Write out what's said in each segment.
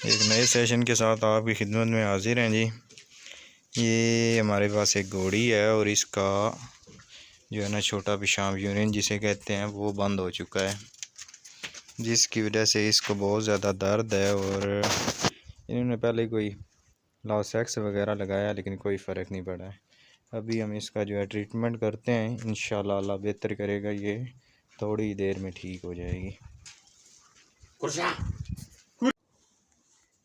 एक नए सेशन के साथ आपकी खिदमत में हाजिर हैं जी। ये हमारे पास एक घोड़ी है और इसका जो है ना छोटा पेशाब यूरिन जिसे कहते हैं वो बंद हो चुका है, जिसकी वजह से इसको बहुत ज़्यादा दर्द है। और इन्होंने पहले कोई लासेक्स वगैरह लगाया लेकिन कोई फ़र्क नहीं पड़ा है। अभी हम इसका जो है ट्रीटमेंट करते हैं, इंशाल्लाह अल्लाह बेहतर करेगा, ये थोड़ी देर में ठीक हो जाएगी।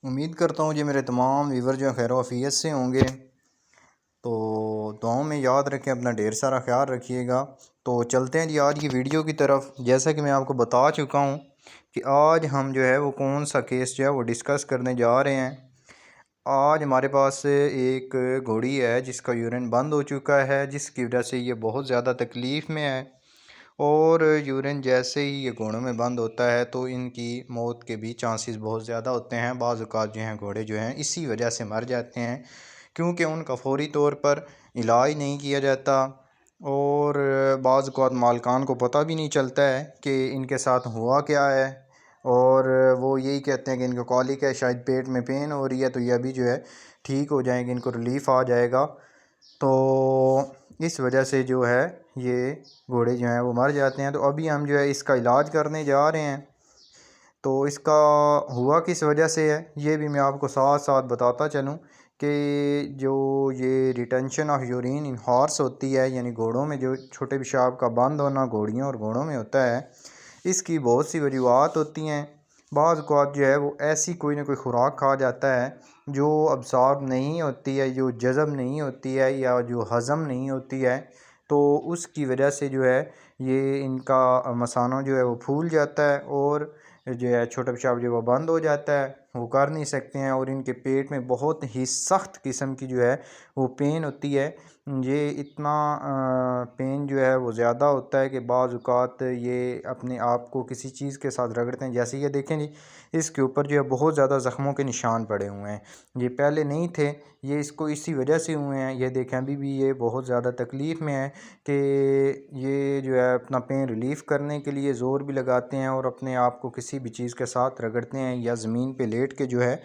उम्मीद करता हूँ जी मेरे तमाम व्यूवर जो खैर आफियत से होंगे, तो दुआओं में याद रखें, अपना ढेर सारा ख्याल रखिएगा। तो चलते हैं जी आज की वीडियो की तरफ। जैसा कि मैं आपको बता चुका हूँ कि आज हम जो है वो कौन सा केस जो है वो डिस्कस करने जा रहे हैं। आज हमारे पास एक घोड़ी है जिसका यूरिन बंद हो चुका है, जिसकी वजह से ये बहुत ज़्यादा तकलीफ़ में है। और यूरिन जैसे ही ये घोड़ों में बंद होता है तो इनकी मौत के भी चांसेस बहुत ज़्यादा होते हैं। बाज़ औक़ात जो हैं घोड़े जो हैं इसी वजह से मर जाते हैं, क्योंकि उनका फ़ौरी तौर पर इलाज नहीं किया जाता। और बाज़ औक़ात मालिकान को पता भी नहीं चलता है कि इनके साथ हुआ क्या है, और वो यही कहते हैं कि इनको कॉलिक है, शायद पेट में पेन हो रही है, तो ये अभी जो है ठीक हो जाएंगे, इनको रिलीफ़ आ जाएगा। तो इस वजह से जो है ये घोड़े जो हैं वो मर जाते हैं। तो अभी हम जो है इसका इलाज करने जा रहे हैं। तो इसका हुआ किस वजह से है ये भी मैं आपको साथ साथ बताता चलूँ कि जो ये retention of urine in horse होती है, यानी घोड़ों में जो छोटे पेशाब का बंद होना घोड़ियों और घोड़ों में होता है, इसकी बहुत सी वजूहत होती हैं। बाज़ औक़ात जो है वो ऐसी कोई ना कोई खुराक खा जाता है जो अब्सॉर्ब नहीं होती है, जो जज़ब नहीं होती है, या जो हज़म नहीं होती है, तो उसकी वजह से जो है ये इनका मसाना जो है वो फूल जाता है और जो है छोटा पेशाब जो वो बंद हो जाता है, वो कर नहीं सकते हैं। और इनके पेट में बहुत ही सख्त किस्म की जो है वो पेन होती है। ये इतना पेन जो है वो ज़्यादा होता है कि बाज़ औक़ात ये अपने आप को किसी चीज़ के साथ रगड़ते हैं। जैसे ये देखें जी, इसके ऊपर जो है बहुत ज़्यादा ज़ख्मों के निशान पड़े हुए हैं। ये पहले नहीं थे, ये इसको इसी वजह से हुए हैं। ये देखें अभी भी ये बहुत ज़्यादा तकलीफ़ में है कि ये जो है अपना पेन रिलीफ़ करने के लिए ज़ोर भी लगाते हैं और अपने आप को किसी भी चीज़ के साथ रगड़ते हैं, या ज़मीन पे लेट के जो है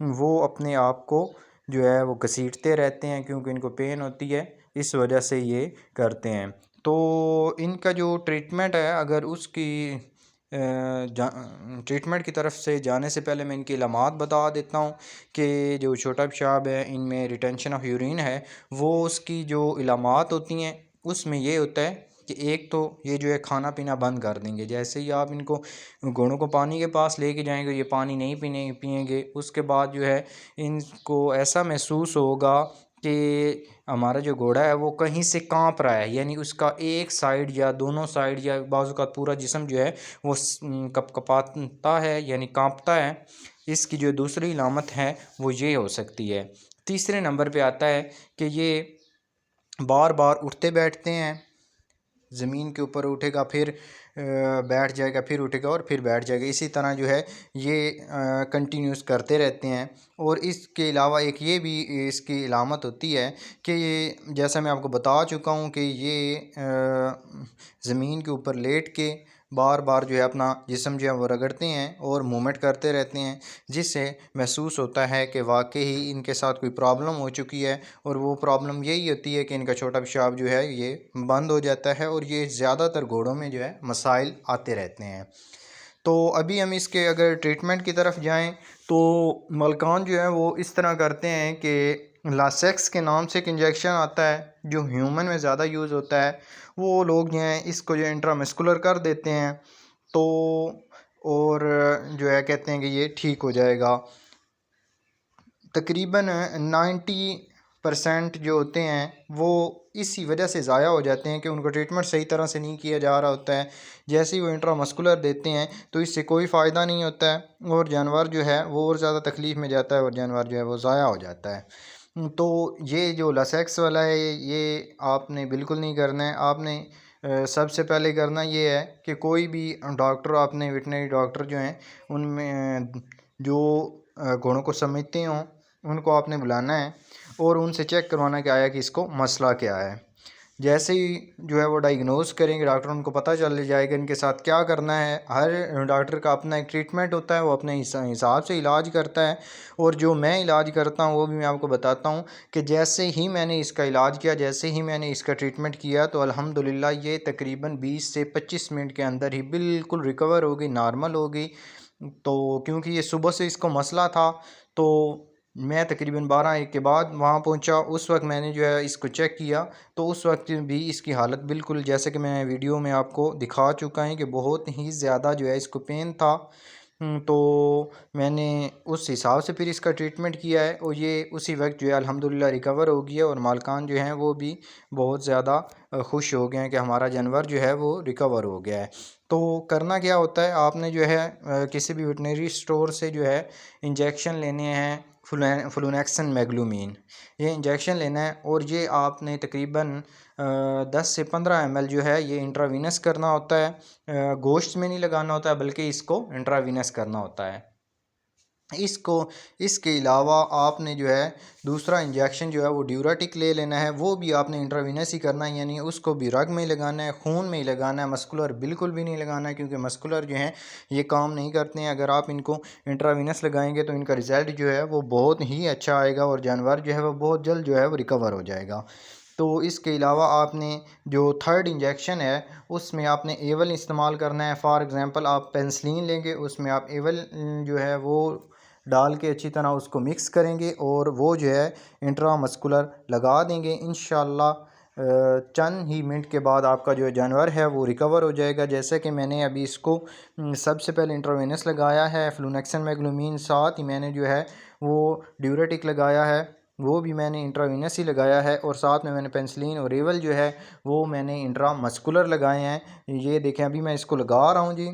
वो अपने आप को जो है वो घसीटते रहते हैं, क्योंकि इनको पेन होती है, इस वजह से ये करते हैं। तो इनका जो ट्रीटमेंट है, अगर उसकी ट्रीटमेंट की तरफ से जाने से पहले मैं इनकी इलामात बता देता हूँ कि जो छोटा पेशाब है इनमें रिटेंशन ऑफ यूरिन है, वो उसकी जो इलामात होती हैं उसमें ये होता है कि एक तो ये जो है खाना पीना बंद कर देंगे। जैसे ही आप इनको घोड़ों को पानी के पास लेके जाएंगे, ये पानी नहीं पिएंगे। उसके बाद जो है इनको ऐसा महसूस होगा कि हमारा जो घोड़ा है वो कहीं से कांप रहा है, यानी उसका एक साइड या दोनों साइड या बाजू का पूरा जिस्म जो है वो कपकपाता है, यानी कांपता है। इसकी जो दूसरी इलामत है वो ये हो सकती है। तीसरे नंबर पे आता है कि ये बार बार उठते बैठते हैं, ज़मीन के ऊपर उठेगा, फिर बैठ जाएगा, फिर उठेगा और फिर बैठ जाएगा। इसी तरह जो है ये कंटिन्यूस करते रहते हैं। और इसके अलावा एक ये भी इसकी इलामत होती है कि ये, जैसा मैं आपको बता चुका हूँ कि ये ज़मीन के ऊपर लेट के बार बार जो है अपना जिस्म जो है वो रगड़ते हैं और मूवमेंट करते रहते हैं, जिससे महसूस होता है कि वाकई ही इनके साथ कोई प्रॉब्लम हो चुकी है। और वो प्रॉब्लम यही होती है कि इनका छोटा पेशाब जो है ये बंद हो जाता है, और ये ज़्यादातर घोड़ों में जो है मसाइल आते रहते हैं। तो अभी हम इसके अगर ट्रीटमेंट की तरफ जाएं तो मलकान जो है वो इस तरह करते हैं कि लासेक्स के नाम से एक इंजेक्शन आता है जो ह्यूमन में ज़्यादा यूज़ होता है, वो लोग जो हैं इसको जो इंट्रामस्कुलर कर देते हैं। तो और जो है कहते हैं कि ये ठीक हो जाएगा। तकरीबन 90% जो होते हैं वो इसी वजह से ज़ाया हो जाते हैं कि उनका ट्रीटमेंट सही तरह से नहीं किया जा रहा होता है। जैसे ही वो इंट्रामस्कुलर देते हैं तो इससे कोई फ़ायदा नहीं होता है, और जानवर जो है वो और ज़्यादा तकलीफ़ में जाता है, और जानवर जो है वो ज़ाया हो जाता है। तो ये जो लासेक्स वाला है ये आपने बिल्कुल नहीं करना है। आपने सबसे पहले करना ये है कि कोई भी डॉक्टर, आपने वेटनरी डॉक्टर जो हैं उनमें जो घोड़ों को समझते हों उनको आपने बुलाना है और उनसे चेक करवाना कि आया कि इसको मसला क्या है। जैसे ही जो है वो डायग्नोस करेंगे डॉक्टर, उनको पता चल जाएगा इनके साथ क्या करना है। हर डॉक्टर का अपना एक ट्रीटमेंट होता है, वो अपने हिसाब से इलाज करता है। और जो मैं इलाज करता हूँ वो भी मैं आपको बताता हूँ कि जैसे ही मैंने इसका इलाज किया, जैसे ही मैंने इसका ट्रीटमेंट किया, तो अल्हम्दुलिल्लाह ये तकरीबन 20 से 25 मिनट के अंदर ही बिल्कुल रिकवर हो गई, नॉर्मल हो गई। तो क्योंकि ये सुबह से इसको मसला था, तो मैं तकरीबन 12-1 के बाद वहाँ पहुँचा। उस वक्त मैंने जो है इसको चेक किया, तो उस वक्त भी इसकी हालत बिल्कुल जैसे कि मैं वीडियो में आपको दिखा चुका है कि बहुत ही ज़्यादा जो है इसको पेन था। तो मैंने उस हिसाब से फिर इसका ट्रीटमेंट किया है और ये उसी वक्त जो है अल्हम्दुलिल्लाह रिकवर हो गया। और मालकान जो हैं वो भी बहुत ज़्यादा खुश हो गए हैं कि हमारा जानवर जो है वो रिकवर हो गया है। तो करना क्या होता है, आपने जो है किसी भी वेटनरी स्टोर से जो है इंजेक्शन लेने हैं, फ्लूनेक्सन मैग्लूमीन, ये इंजेक्शन लेना है। और ये आपने तकरीबन 10 से 15 ml जो है ये इंट्रावीनस करना होता है। गोश्त में नहीं लगाना होता है, बल्कि इसको इंट्रावीनस करना होता है इसको। इसके अलावा आपने जो है दूसरा इंजेक्शन जो है वो ड्यूराटिक ले लेना है, वो भी आपने इंट्रावीनस ही करना है, यानी उसको भी रग में ही लगाना है, खून में ही लगाना है। मस्कुलर बिल्कुल भी नहीं लगाना है, क्योंकि मस्कुलर जो है ये काम नहीं करते हैं। अगर आप इनको इंट्रावीनस लगाएंगे तो इनका रिज़ल्ट जो है वो बहुत ही अच्छा आएगा और जानवर जो है वो बहुत जल्द जो है वो रिकवर हो जाएगा। तो इसके अलावा आपने जो थर्ड इंजेक्शन है उसमें आपने एवल इस्तेमाल करना है। फॉर एग्ज़ाम्पल आप पेंसिलिन लेंगे, उसमें आप एवल जो है वो डाल के अच्छी तरह उसको मिक्स करेंगे और वो जो है इंट्रामस्कुलर लगा देंगे। इंशाल्लाह चंद ही मिनट के बाद आपका जो जानवर है वो रिकवर हो जाएगा। जैसे कि मैंने अभी इसको सबसे पहले इंट्रावेनस लगाया है फ्लूनेक्सन मैग्लूमीन, साथ ही मैंने जो है वो ड्यूरेटिक लगाया है, वो भी मैंने इंट्रावेनस ही लगाया है। और साथ में मैंने पेंसिलिन और एवल जो है वो मैंने इंट्रामस्कुलर लगाए हैं। ये देखें अभी मैं इसको लगा रहा हूँ जी।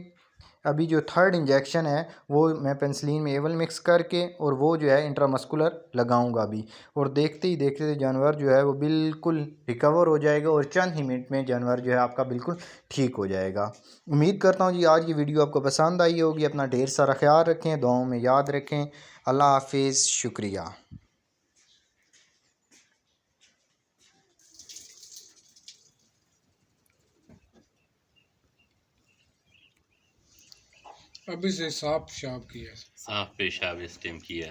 अभी जो थर्ड इंजेक्शन है वो मैं पेंसिलिन में एवल मिक्स करके और वो जो है इंट्रामस्कुलर लगाऊंगा अभी। और देखते ही देखते जानवर जो है वो बिल्कुल रिकवर हो जाएगा और चंद ही मिनट में जानवर जो है आपका बिल्कुल ठीक हो जाएगा। उम्मीद करता हूँ जी आज की वीडियो आपको पसंद आई होगी। अपना ढेर सारा ख्याल रखें, दुआओं में याद रखें। अल्लाह हाफिज़, शुक्रिया। अभी से साफ शाफ किया, साफ पेशाब इस टाइम किया,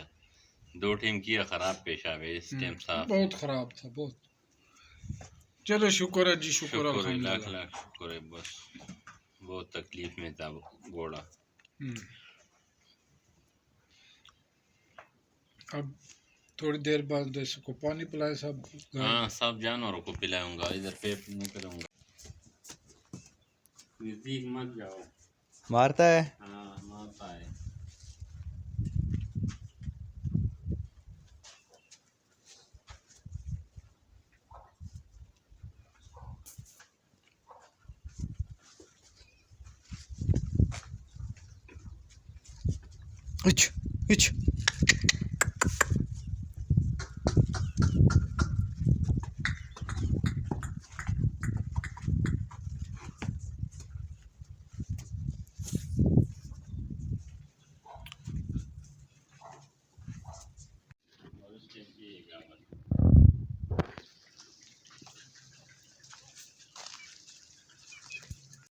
2 टाइम किया, खराब पेशाब है, इस टाइम साफ। बहुत खराब था बहुत। चलो शुक्र है जी, शुक्र शुक्र है, लाख अल्हम्दुलिल्लाह। लाख शुक्र है। बस बहुत तकलीफ में था घोड़ा। अब थोड़ी देर बाद इसको पानी पिलाए सब। हाँ, सब जानवरों को पिलाऊंगा, इधर पेट नहीं करूंगा। नजदीक मत जाओ, मारता है। हाँ मारता है। Each each